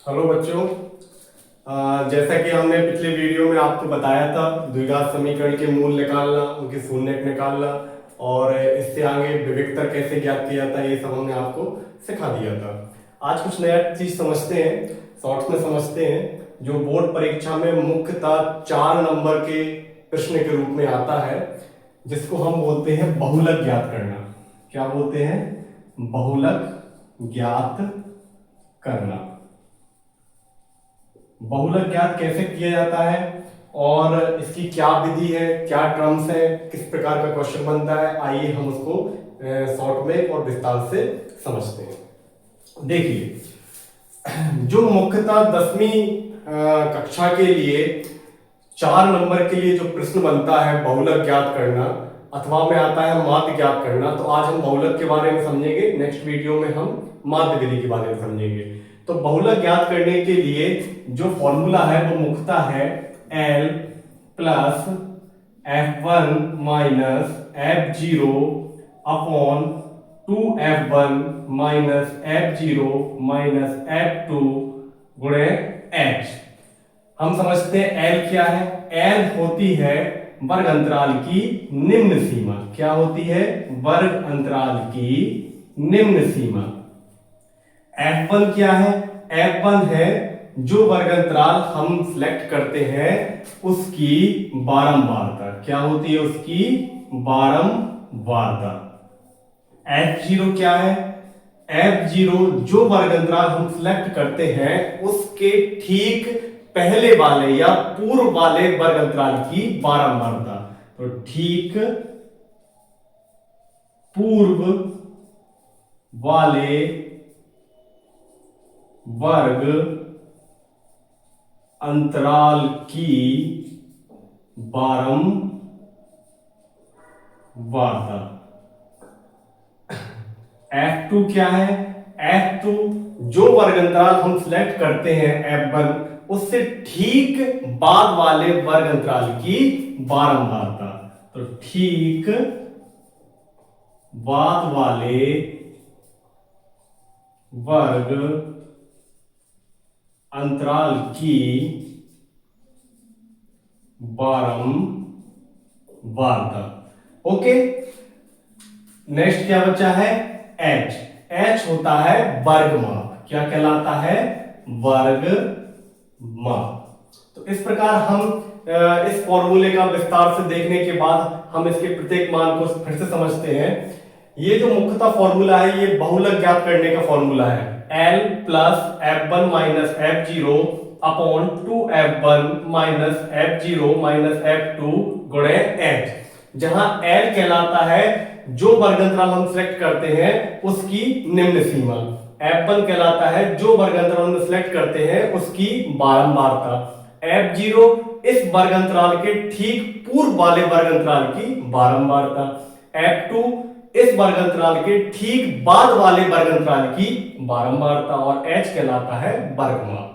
Hello बच्चों। जैसा कि हमने पिछले वीडियो में आपको बताया था द्विघात समीकरण के मूल निकालना, उनकी शून्यक निकालना और इससे आगे विविक्तर कैसे ज्ञात किया जाता है, ये सब हमने आपको सिखा दिया था। आज कुछ नया चीज समझते हैं, शॉर्ट्स में समझते हैं। जो बोर्ड परीक्षा में मुख्यतः 4 नंबर के प्रश्न के रूप में आता है, जिसको हम बोलते हैं बहुलक ज्ञात करना। क्या बोलते हैं? बहुलक ज्ञात करना। बहुलक ज्ञात कैसे किया जाता है और इसकी क्या विधि है, क्या टर्म्स है, किस प्रकार का क्वेश्चन बनता है, आइए हम उसको शॉर्ट में और विस्तार से समझते हैं। देखिए, जो मुख्यतः 10वीं कक्षा के लिए 4 नंबर के लिए जो प्रश्न बनता है बहुलक ज्ञात करना अथवा में आता है माध्य ज्ञात करना, तो आज हम बहुलक के बारे में समझेंगे। नेक्स्ट वीडियो में हम माध्य विधि के बारे में समझेंगे। तो बहुलक ज्ञात करने के लिए जो फॉर्मूला है वो मुख्यतः है L plus F1 minus F0 upon 2F1 minus F0 minus F2 गुणे H। हम समझते हैं L क्या है। L होती है वर्ग अंतराल की निम्न सीमा। क्या होती है? वर्ग अंतराल की निम्न सीमा। F1 क्या है? F1 है जो वर्ग अंतराल हम सिलेक्ट करते हैं उसकी बारंबारता। क्या होती है? उसकी बारंबारता। F0 क्या है? F0 जो वर्ग अंतराल हम सिलेक्ट करते हैं उसके ठीक पहले वाले या पूर्व वाले वर्ग अंतराल की बारंबारता। तो ठीक पूर्व वाले वर्ग अंतराल की बारंबारता। F2 क्या है? F2 जो वर्ग अंतराल हम सिलेक्ट करते हैं F1 उससे ठीक बाद वाले वर्ग अंतराल की बारंबारता। तो ठीक बाद वाले वर्ग अंतराल की बारंबारता। ओके, नेक्स्ट क्या बचा है? H। H होता है वर्ग माप। क्या कहलाता है? वर्ग माप। तो इस प्रकार हम इस फॉर्मूले का विस्तार से देखने के बाद हम इसके प्रत्येक मान को फिर से समझते हैं। ये जो मुख्यतः फॉर्मूला है ये बहुलक ज्ञात करने का फॉर्मूला है। L plus F1 minus F0 upon 2F1 minus F0 minus F2 गुणे H, जहां L कहलाता है जो वर्ग अंतराल हम सिलेक्ट करते हैं उसकी निम्न सीमा। F1 कहलाता है जो वर्ग अंतराल हम सिलेक्ट करते हैं उसकी बारंबारता। F0 इस वर्ग अंतराल के ठीक पूर्व वाले वर्ग अंतराल की बारंबारता। F2 इस वर्ग अंतराल के ठीक बाद वाले वर्ग अंतराल की बारंबारता। और H कहलाता है वर्गमाप।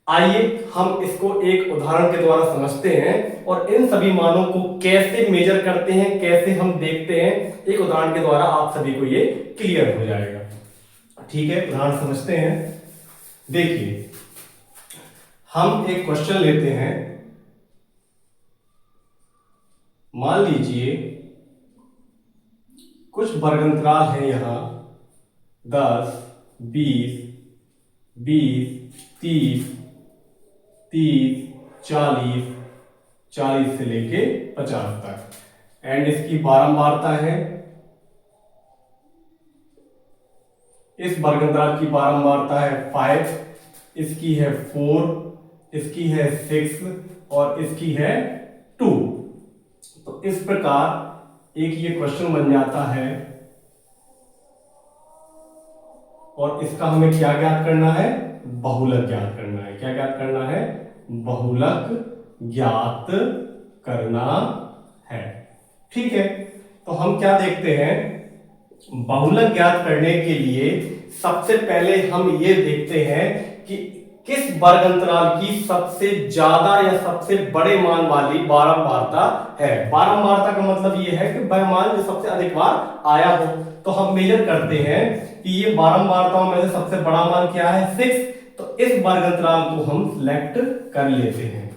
आइए हम इसको एक उदाहरण के द्वारा समझते हैं और इन सभी मानों को कैसे मेजर करते हैं, कैसे हम देखते हैं, एक उदाहरण के द्वारा आप सभी को ये क्लियर हो जाएगा। ठीक है, उदाहरण समझते हैं। देखिए, हम एक क्वेश्चन लेते हैं। मान लीजिए कुछ वर्ग अंतराल है यहां 10, 20, 20, 30, 30, 40, 40 से लेके 50 तक, एंड इसकी बारंबारता है। इस वर्ग अंतराल की बारंबारता है 5, इसकी है 4, इसकी है 6 और इसकी है 2। तो इस प्रकार एक ये क्वेश्चन बन जाता है और इसका हमें क्या ज्ञात करना है? बहुलक ज्ञात करना है। क्या ज्ञात करना है? बहुलक ज्ञात करना है। ठीक है, तो हम क्या देखते हैं? बहुलक ज्ञात करने के लिए सबसे पहले हम ये देखते हैं कि किस वर्ग अंतराल की सबसे ज्यादा या सबसे बड़े मान वाली बारंबारता है। बारंबारता का मतलब ये है कि वह मान जो सबसे अधिक बार आया हो। तो हम मेजर करते हैं कि ये बारंबारताओं में से सबसे बड़ा मान क्या है? 6। तो इस वर्ग अंतराल को हम सिलेक्ट कर लेते हैं।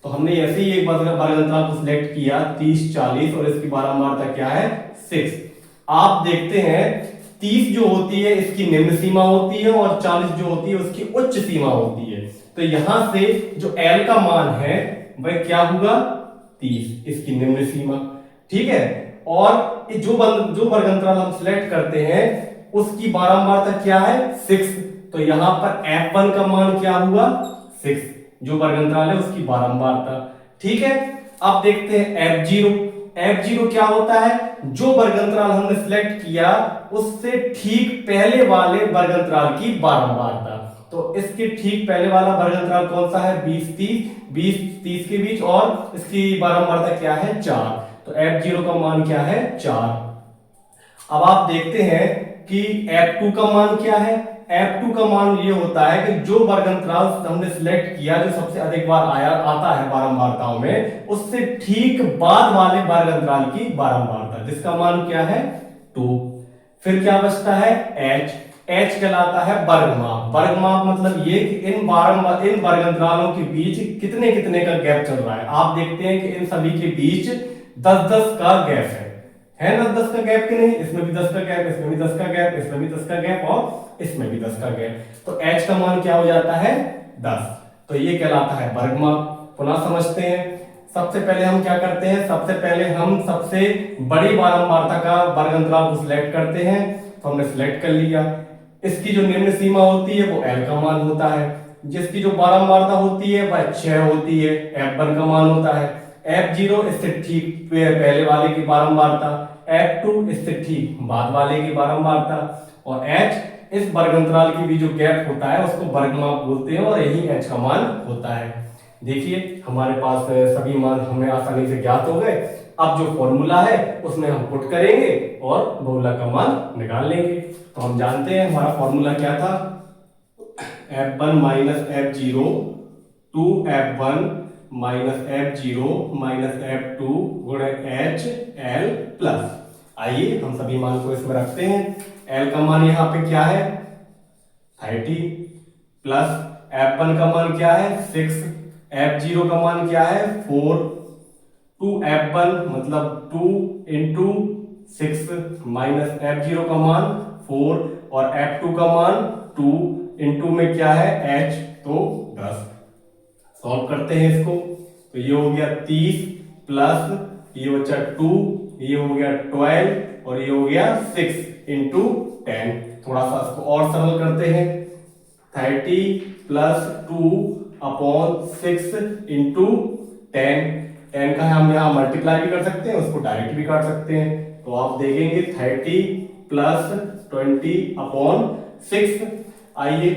तो हमने ऐसे ही एक वर्ग अंतराल को सिलेक्ट किया 30 40 और इसकी बारंबारता क्या है 6। आप देखते हैं 30 जो होती है इसकी निम्न सीमा होती है और 40 जो होती है उसकी उच्च सीमा होती है। तो यहां से जो L का मान है वह क्या होगा 30, इसकी निम्न सीमा। ठीक है, और जो वर्ग अंतराल हम सिलेक्ट करते हैं उसकी बारंबारता क्या है 6। तो यहां पर F1 का मान क्या हुआ 6, जो वर्ग अंतराल है उसकी बारंबारता। ठीक है, अब देखते हैं F0। F0 क्या होता है, जो वर्ग अंतराल हमने सिलेक्ट किया उससे ठीक पहले वाले वर्ग अंतराल की बारंबारता। तो इसके ठीक पहले वाला वर्ग अंतराल कौन सा है 20 30 के बीच, और इसकी बारंबारता क्या है 4। तो F0 का मान क्या है 4। अब आप देखते हैं कि F2 का मान क्या है। F2 का मान ये होता है कि जो वर्ग अंतराल हमने सिलेक्ट किया जो सबसे अधिक बार आता है बारंबारताओं में, उससे ठीक बाद वाले वर्ग अंतराल की बारंबारता, जिसका मान क्या है 2। फिर क्या बचता है H कहलाता है वर्गमाप। वर्गमाप मतलब ये कि इन वर्ग अंतरालों के बीच कितने कितने का गैप चल रहा है। आप देखते हैं कि इन सभी के बीच 10-10 का गैप है ना, 10 का गैप कि नहीं, इसमें भी 10 का गैप, इसमें भी 10 का गैप, इसमें भी 10 का गैप और इसमें भी 10 का गैप। तो H का मान क्या हो जाता है 10। तो ये कहलाता है वर्गमाप। पुनः समझते हैं। सबसे पहले हम क्या करते हैं, सबसे पहले हम सबसे बड़ी बारंबारता का वर्ग अंतराल को सिलेक्ट करते हैं। तो हमने सिलेक्ट कर लिया। इसकी जो निम्न सीमा होती है वो L का मान होता है, जिसकी जो बारंबारता होती है वह 6 होती है, F1 का मान होता है। F0 इससे ठीक पहले वाले की बारंबारता, F2 इससे ठीक बाद वाले की बारंबारता, और H इस वर्ग अंतराल की भी जो गैप होता है उसको वर्गमाप बोलते हैं और यही H का मान होता है। देखिए हमारे पास सभी मान हमें आसानी से ज्ञात हो गए। अब जो फॉर्मूला है उसमें हम पुट करेंगे और बहुलक का मान निकाल लेंगे। तो हम जानते हैं हमारा फॉर्मूला क्या था, F1 minus F0 2F1 minus F0 minus F2 गुणे HL प्लस। आइए हम सभी मान को इसमें रखते हैं। L का मान यहाँ पे क्या है 30 प्लस F1 का मान क्या है 6, F0 का मान क्या है 4, 2F1 मतलब 2 इंटू 6 माइनस F0 का मान 4 और F2 का मान 2 इंटू में क्या है H तो 10। सॉल्व करते हैं इसको। तो ये हो गया 30 प्लस ये बचा 2, ये हो गया 12 और ये हो गया 6 इंटू 10। थोड़ा सा इसको और सरल करते हैं। 30 प्लस 2 अपॉन 6 इंटू 10 का हम यहाँ मल्टीप्लाई भी कर सकते हैं, उसको डायरेक्ट भी काट सकते हैं। तो आप देखेंगे 30 प्लस 20 अपॉन 6। आइए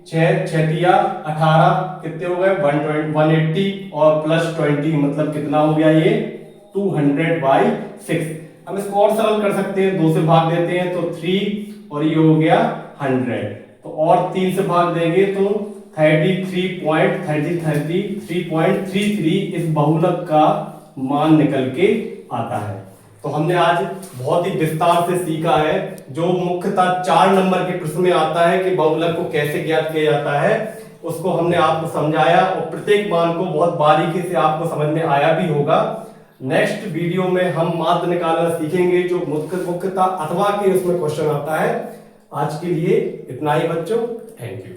6×6=18 कितने हो गए 180 और प्लस 20 मतलब कितना हो गया ये 200/6। हम इसको और सरल कर सकते हैं, 2 से भाग देते हैं तो 3 और ये हो गया 100। तो और 3 से भाग देंगे तो 33.33 इस बहुलक का मान निकल के आता है। तो हमने आज बहुत ही विस्तार से सीखा है, जो मुख्यतः 4 नंबर के प्रश्न में आता है कि बहुलक को कैसे ज्ञात किया जाता है, उसको हमने आपको समझाया और प्रत्येक मान को बहुत बारीकी से आपको समझ में आया भी होगा। नेक्स्ट वीडियो में हम माध्य निकालना सीखेंगे, जो मुख्यतः अथवा के उसमें क्वेश्चन आता है। आज के लिए इतना ही बच्चों, थैंक यू।